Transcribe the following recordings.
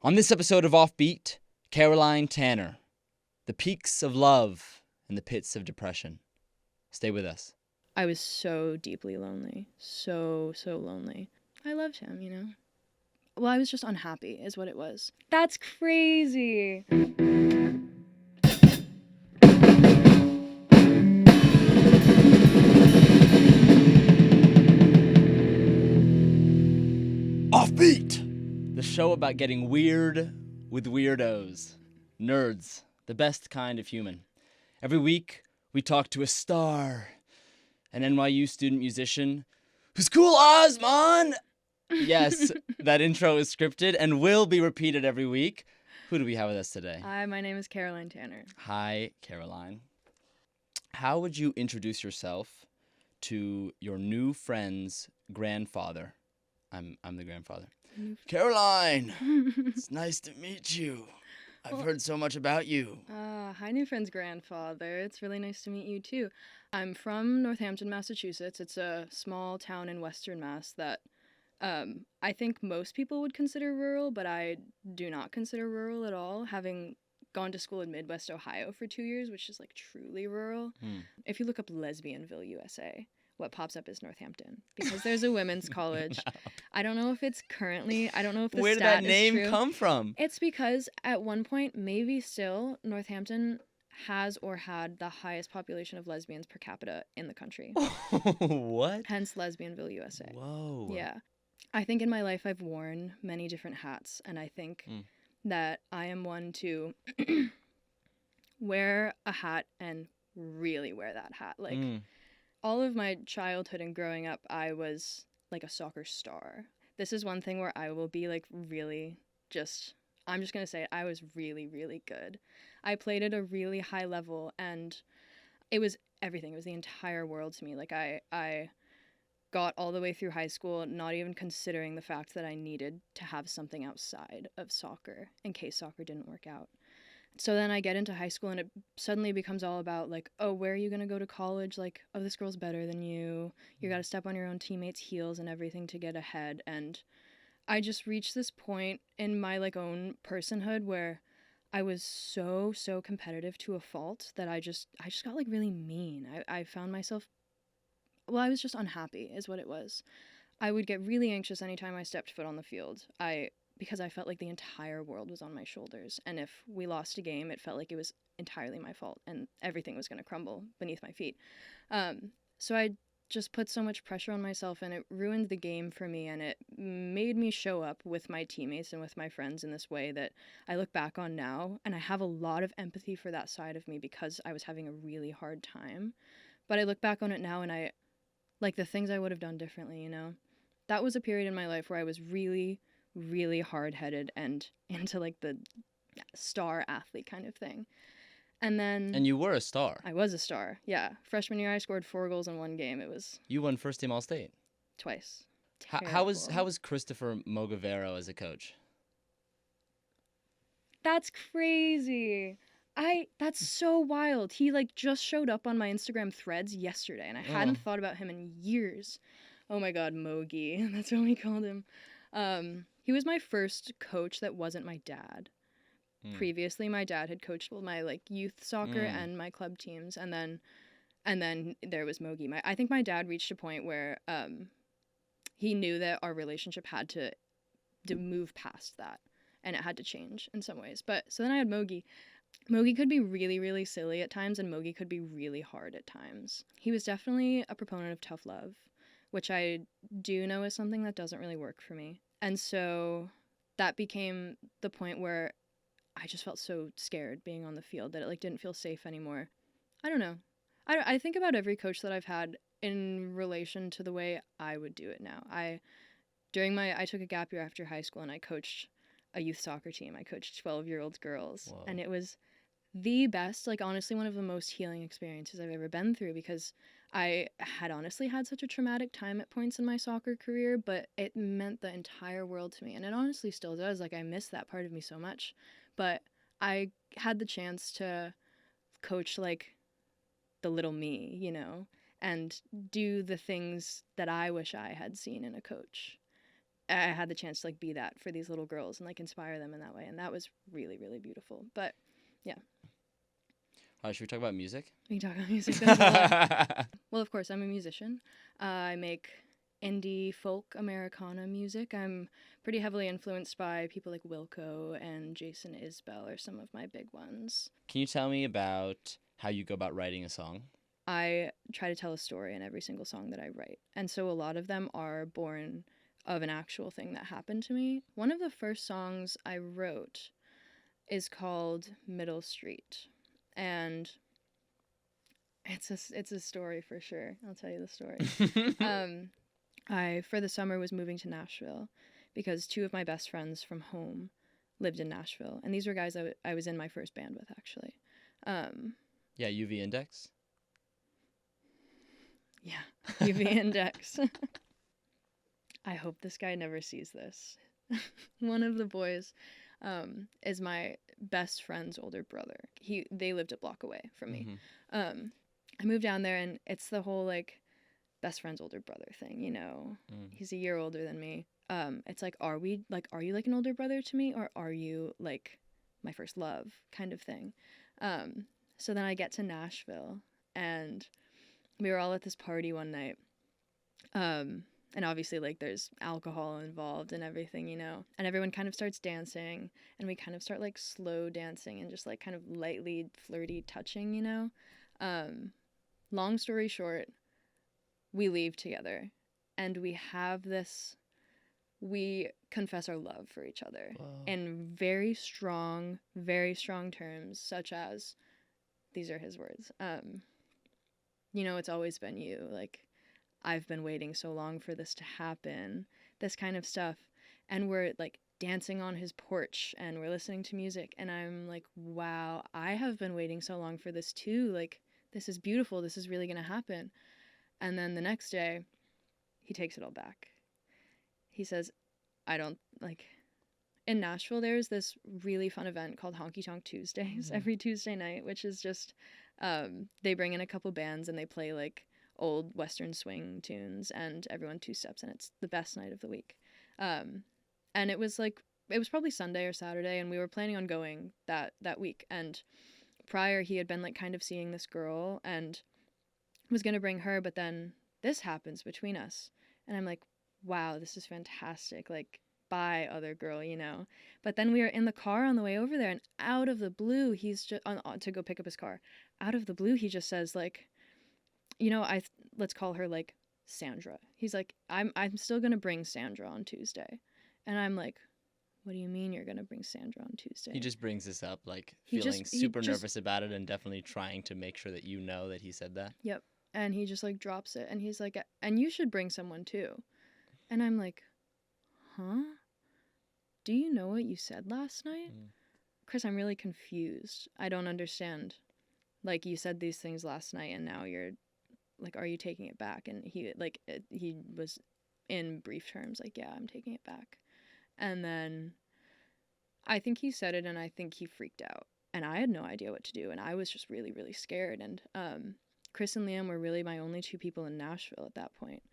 On this episode of OffBeat, Caroline Tanner, the peaks of love and the pits of depression. Stay with us. I was so deeply lonely. So lonely. I loved him, you know? Well, I was just unhappy, is what it was. That's crazy. OffBeat! The show about getting weird with weirdos. Nerds, the best kind of human. Every week, we talk to a star, an NYU student musician who's cool as, man! Yes, that intro is scripted and will be repeated every week. Who do we have with us today? Hi, my name is Caroline Tanner. Hi, Caroline. How would you introduce yourself to your new friend's grandfather? I'm the grandfather. Caroline, it's nice to meet you. I've heard so much about you. Hi, new friend's grandfather. It's really nice to meet you, too. I'm from Northampton, Massachusetts. It's a small town in Western Mass that I think most people would consider rural, but I do not consider rural at all, having gone to school in Midwest Ohio for 2 years, which is like truly rural. If you look up Lesbianville, USA, what pops up is Northampton, because there's a women's college. No. I don't know if it's currently, I don't know if the Where did stat that name is true. come from? It's because at one point, maybe still, Northampton has or had the highest population of lesbians per capita in the country. What? Hence Lesbianville, USA. Whoa. Yeah. I think in my life I've worn many different hats, and I think that I am one to wear a hat and really wear that hat. Like, all of my childhood and growing up, I was like a soccer star. This is one thing where I will be like really I'm just going to say it, I was really, really good. I played at a really high level, and it was everything. It was the entire world to me. Like, I got all the way through high school, not even considering the fact that I needed to have something outside of soccer in case soccer didn't work out. So then I get into high school, and it suddenly becomes all about, like, oh, where are you going to go to college? Like, oh, this girl's better than you. You got to step on your own teammates' heels and everything to get ahead. And I just reached this point in my, like, own personhood where I was so competitive to a fault that I just got, like, really mean. I found myself, well, I was just unhappy is what it was. I would get really anxious anytime I stepped foot on the field. Because I felt like the entire world was on my shoulders. And if we lost a game, it felt like it was entirely my fault and everything was going to crumble beneath my feet. So I just put so much pressure on myself, and it ruined the game for me, and it made me show up with my teammates and with my friends in this way that I look back on now, and I have a lot of empathy for that side of me because I was having a really hard time. But I look back on it now, and like the things I would have done differently, you know? That was a period in my life where I was really hard-headed and into like the star athlete kind of thing. And you were a star. I was a star, yeah. Freshman year, I scored 4 goals in 1 game. It was You won first team All-State. twice. How was Christopher Mogavero as a coach? That's crazy. That's so wild. He like just showed up on my Instagram threads yesterday, and I hadn't thought about him in years. Oh my God, Mogi. That's what we called him. He was my first coach that wasn't my dad. Previously, my dad had coached my like youth soccer and my club teams, and then there was Mogi. I think my dad reached a point where he knew that our relationship had to move past that, and it had to change in some ways. But so then I had Mogi. Mogi could be really, really silly at times, and Mogi could be really hard at times. He was definitely a proponent of tough love, which I do know is something that doesn't really work for me. And so that became the point where I just felt so scared being on the field that it like didn't feel safe anymore. I don't know. I think about every coach that I've had in relation to the way I would do it now. I took a gap year after high school, and I coached a youth soccer team. I coached 12-year-old girls. Whoa. And it was the best, like honestly one of the most healing experiences I've ever been through, because I had honestly had such a traumatic time at points in my soccer career, but it meant the entire world to me, and it honestly still does. Like, I miss that part of me so much, but I had the chance to coach like the little me, you know, and do the things that I wish I had seen in a coach. I had the chance to like be that for these little girls and like inspire them in that way, and that was really, really beautiful. But yeah. Should we talk about music? We can talk about music. There's a lot. Well, of course, I'm a musician. I make indie folk Americana music. I'm pretty heavily influenced by people like Wilco and Jason Isbell are some of my big ones. Can you tell me about how you go about writing a song? I try to tell a story in every single song that I write. And so a lot of them are born of an actual thing that happened to me. One of the first songs I wrote is called Middle Street. And it's a story for sure. I'll tell you the story. I, for the summer, was moving to Nashville because two of my best friends from home lived in Nashville. And these were guys I was in my first band with, actually. Yeah, UV Index? Yeah, UV Index. I hope this guy never sees this. One of the boys is my best friend's older brother. They lived a block away from me. Mm-hmm. I moved down there, and it's the whole like best friend's older brother thing, you know. He's a year older than me. It's like, are you like an older brother to me, or are you like my first love kind of thing? So then I get to Nashville, and we were all at this party one night. And obviously, like, there's alcohol involved and everything, you know? And everyone kind of starts dancing, and we kind of start, like, slow dancing and just, like, kind of lightly flirty touching, you know? Long story short, we leave together, and we confess our love for each other. Whoa. In very strong terms, such as, these are his words, you know, it's always been you, like, I've been waiting so long for this to happen, this kind of stuff. And we're like dancing on his porch and we're listening to music. And I'm like, wow, I have been waiting so long for this too. Like, this is beautiful. This is really going to happen. And then the next day, he takes it all back. He says, I don't like. In Nashville, there's this really fun event called Honky Tonk Tuesdays every Tuesday night, which is just, they bring in a couple bands and they play like old Western swing tunes and everyone two-steps, and it's the best night of the week. And it was probably Sunday or Saturday, and we were planning on going that week. And prior, he had been like kind of seeing this girl and was going to bring her, but then this happens between us. And I'm like, wow, this is fantastic. Like, bye, other girl, you know? But then we were in the car on the way over there, and out of the blue, he's just to go pick up his car. Out of the blue, he just says like, you know, let's call her like Sandra. He's like, I'm still gonna bring Sandra on Tuesday, and I'm like, what do you mean you're gonna bring Sandra on Tuesday? He just brings this up, like feeling super nervous about it, and definitely trying to make sure that you know that he said that. Yep. And he just like drops it, and he's like, and you should bring someone too, and I'm like, huh? Do you know what you said last night? Chris, I'm really confused. I don't understand. Like, you said these things last night, and now you're like, are you taking it back? And he was in brief terms like, yeah, I'm taking it back. And then I think he said it, and I think he freaked out, and I had no idea what to do, and I was just really, really scared. And Chris and Liam were really my only two people in Nashville at that point.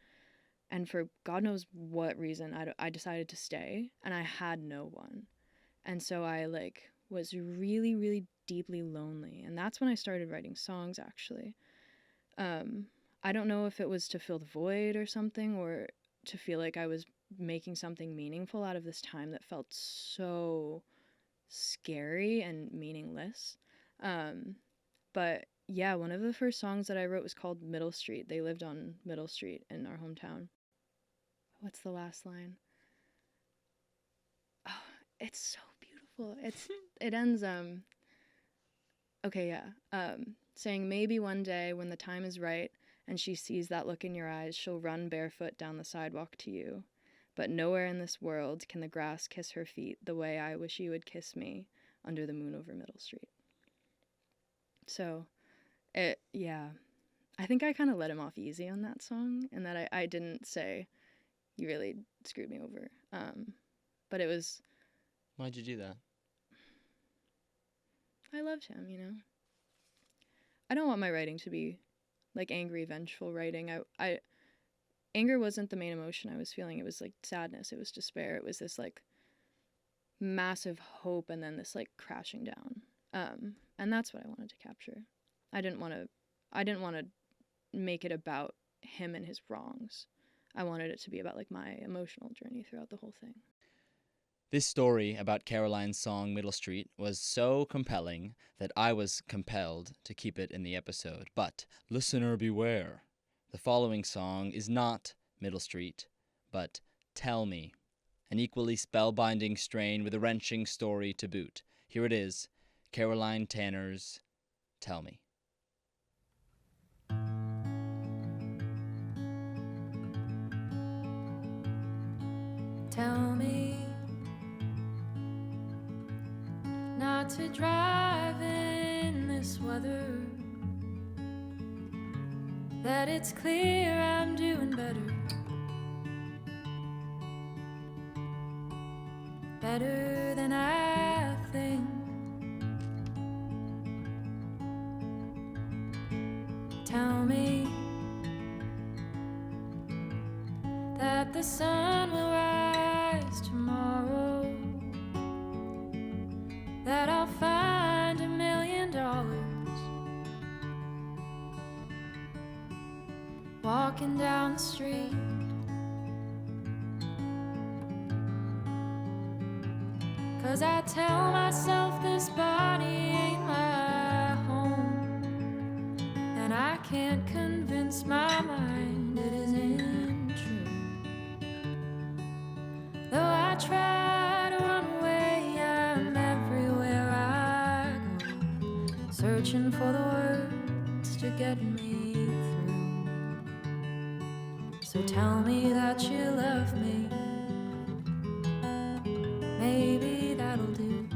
And for God knows what reason, I decided to stay, and I had no one. And so I like was really, really deeply lonely, and that's when I started writing songs, actually. I don't know if it was to fill the void or something, or to feel like I was making something meaningful out of this time that felt so scary and meaningless. But yeah, one of the first songs that I wrote was called Middle Street. They lived on Middle Street in our hometown. What's the last line? Oh, it's so beautiful. It ends okay, yeah. Saying maybe one day when the time is right and she sees that look in your eyes, she'll run barefoot down the sidewalk to you. But nowhere in this world can the grass kiss her feet the way I wish you would kiss me under the moon over Middle Street. So, yeah. I think I kind of let him off easy on that song, and that I didn't say, you really screwed me over. But it was... Why'd you do that? I loved him, you know? I don't want my writing to be like angry, vengeful writing. anger wasn't the main emotion I was feeling. It was like sadness. It was despair. It was this like massive hope and then this like crashing down. And that's what I wanted to capture. I didn't want to make it about him and his wrongs. I wanted it to be about like my emotional journey throughout the whole thing. This story about Caroline's song Middle Street was so compelling that I was compelled to keep it in the episode. But listener beware. The following song is not Middle Street, but Tell Me, an equally spellbinding strain with a wrenching story to boot. Here it is, Caroline Tanner's Tell Me. Tell me not to drive in this weather, that it's clear I'm doing better, better than I think. Tell me that the sun will rise tomorrow, that I'll find $1 million walking down the street. Cause I tell myself this body ain't my home, and I can't convince my mind it isn't true. Though I try to run away, I'm everywhere I go, searching for the words to get me through. So tell me that you love me, maybe that'll do.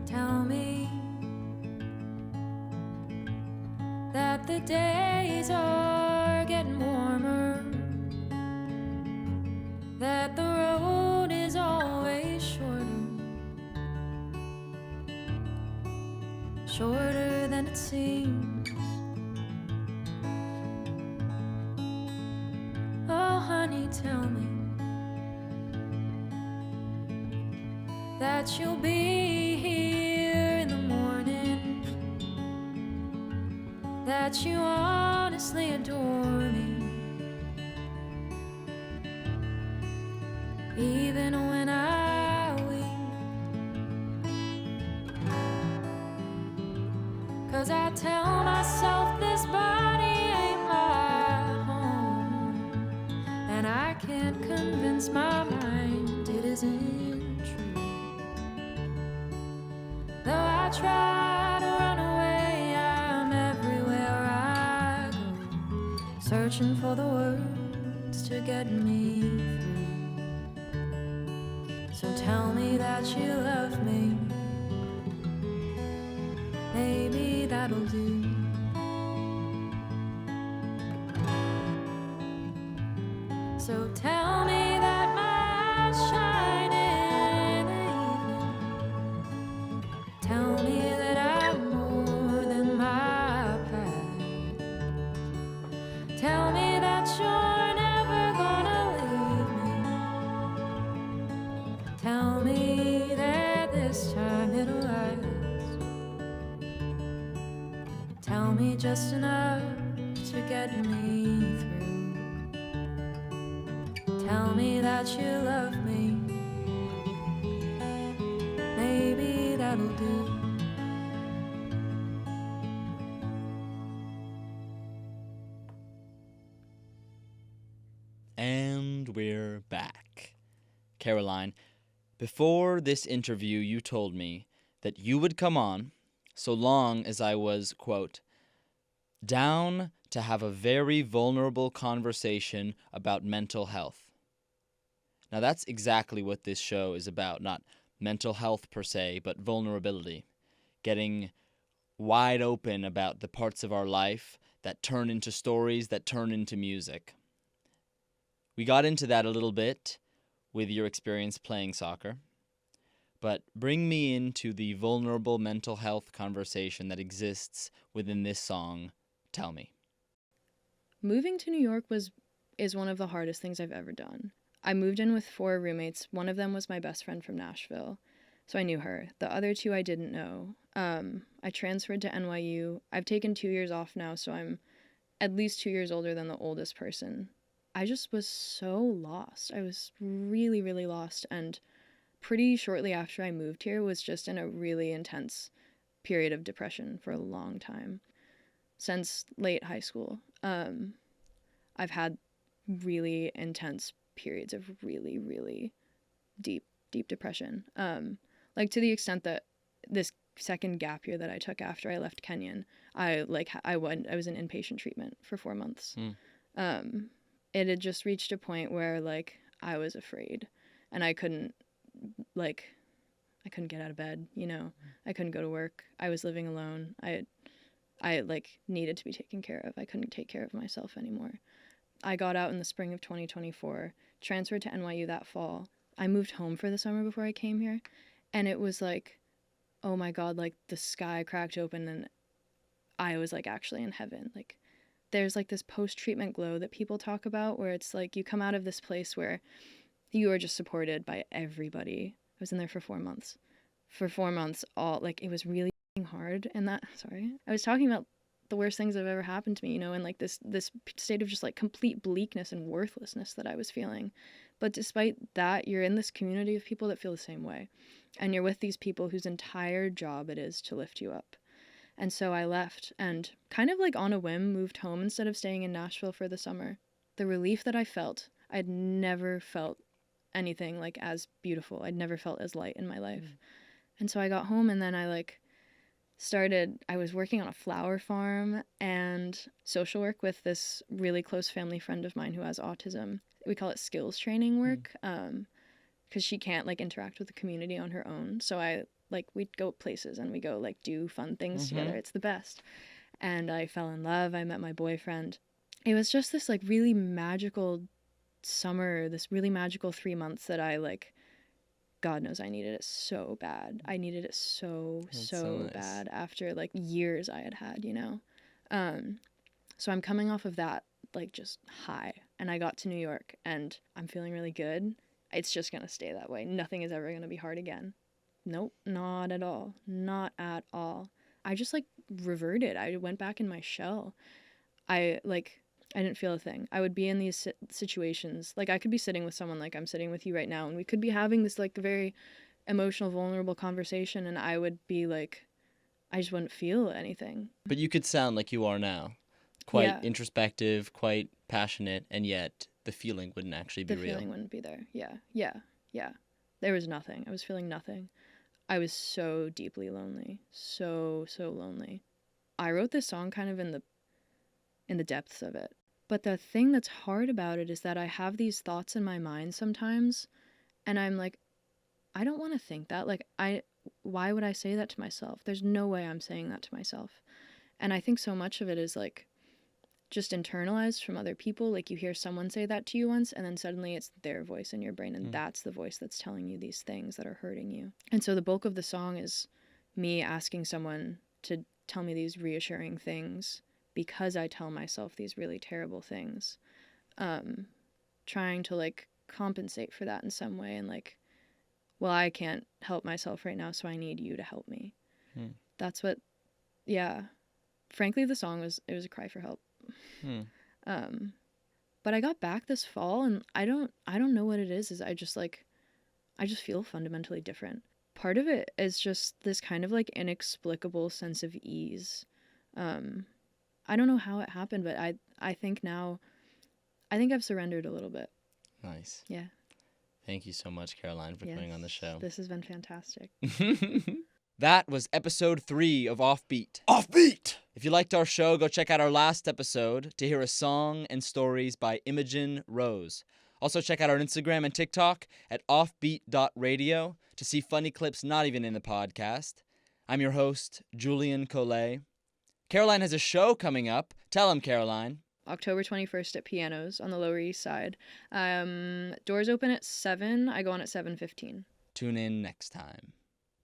Tell me that the days are getting warmer, that the road is always shorter than it seems. Oh honey, tell me that you'll be here in the morning, that you honestly adore me, even when I weep. 'Cause I tell myself this body ain't my home, and I can't convince my mind it isn't true. Though I try to run away, I'm everywhere I go, searching for the words to get me through. So tell me that you love me, maybe that'll do. So tell me that my eyes shine in the evening. Tell me that I'm more than my past. Tell me that you're never gonna leave me. Tell me that this time it'll last. Tell me just enough to get me through. Tell me that you love me, maybe that'll do. And we're back. Caroline, before this interview, you told me that you would come on so long as I was, quote, down to have a very vulnerable conversation about mental health. Now that's exactly what this show is about, not mental health per se, but vulnerability. Getting wide open about the parts of our life that turn into stories, that turn into music. We got into that a little bit with your experience playing soccer, but bring me into the vulnerable mental health conversation that exists within this song. Tell me. Moving to New York is one of the hardest things I've ever done. I moved in with 4 roommates. One of them was my best friend from Nashville, so I knew her. The other 2 I didn't know. I transferred to NYU. I've taken 2 years off now, so I'm at least 2 years older than the oldest person. I just was so lost. I was really, really lost, and pretty shortly after I moved here was just in a really intense period of depression for a long time. Since late high school, I've had really intense periods of really, really deep depression. Like to the extent that this second gap year that I took after I left Kenyon, I was in inpatient treatment for 4 months. It had just reached a point where like I was afraid, and I couldn't get out of bed, you know. I couldn't go to work. I was living alone. I like needed to be taken care of. I couldn't take care of myself anymore. I got out in the spring of 2024, transferred to NYU that fall. I moved home for the summer before I came here, and it was like, oh my God, like the sky cracked open and I was like actually in heaven. Like there's like this post-treatment glow that people talk about where it's like you come out of this place where you are just supported by everybody. I was in there for 4 months. For 4 months, all like it was really hard. And I was talking about the worst things that have ever happened to me, you know, and like this state of just like complete bleakness and worthlessness that I was feeling. But despite that, you're in this community of people that feel the same way. And you're with these people whose entire job it is to lift you up. And so I left and kind of like on a whim moved home instead of staying in Nashville for the summer. The relief that I felt, I'd never felt anything like as beautiful. I'd never felt as light in my life. And so I got home and then I was working on a flower farm and social work with this really close family friend of mine who has autism. We call it skills training work because she can't like interact with the community on her own. So we'd go places and we go like do fun things together. It's the best. And I fell in love. I met my boyfriend. It was just this like really magical summer, this really magical 3 months that I like, God knows I needed it so bad. I needed it so nice. Bad after like years I had, you know? So I'm coming off of that like just high, and I got to New York and I'm feeling really good. It's just gonna stay that way. Nothing is ever gonna be hard again. Nope, not at all. Not at all. I just like reverted. I went back in my shell. I didn't feel a thing. I would be in these situations. Like I could be sitting with someone like I'm sitting with you right now, and we could be having this like very emotional, vulnerable conversation, and I would be like, I just wouldn't feel anything. But you could sound like you are now. Quite introspective, quite passionate, and yet the feeling wouldn't actually be real. The feeling wouldn't be there. Yeah. There was nothing. I was feeling nothing. I was so deeply lonely. So lonely. I wrote this song kind of in the depths of it. But the thing that's hard about it is that I have these thoughts in my mind sometimes, and I'm like, I don't want to think that. Like, why would I say that to myself? There's no way I'm saying that to myself. And I think so much of it is like just internalized from other people. Like you hear someone say that to you once, and then suddenly it's their voice in your brain, and that's the voice that's telling you these things that are hurting you. And so the bulk of the song is me asking someone to tell me these reassuring things because I tell myself these really terrible things, trying to like compensate for that in some way, and like, well, I can't help myself right now, so I need you to help me. That's what, frankly, the song was a cry for help. But I got back this fall, and I don't know what it is I just feel fundamentally different. Part of it is just this kind of like inexplicable sense of ease. I don't know how it happened, but I think now, I think I've surrendered a little bit. Nice. Yeah. Thank you so much, Caroline, for coming on the show. This has been fantastic. That was episode 3 of OffBeat. OffBeat! If you liked our show, go check out our last episode to hear a song and stories by Imogen Rose. Also check out our Instagram and TikTok at offbeat.radio to see funny clips not even in the podcast. I'm your host, Julian Collet. Caroline has a show coming up. Tell him, Caroline. October 21st at Pianos on the Lower East Side. Doors open at 7. I go on at 7:15. Tune in next time.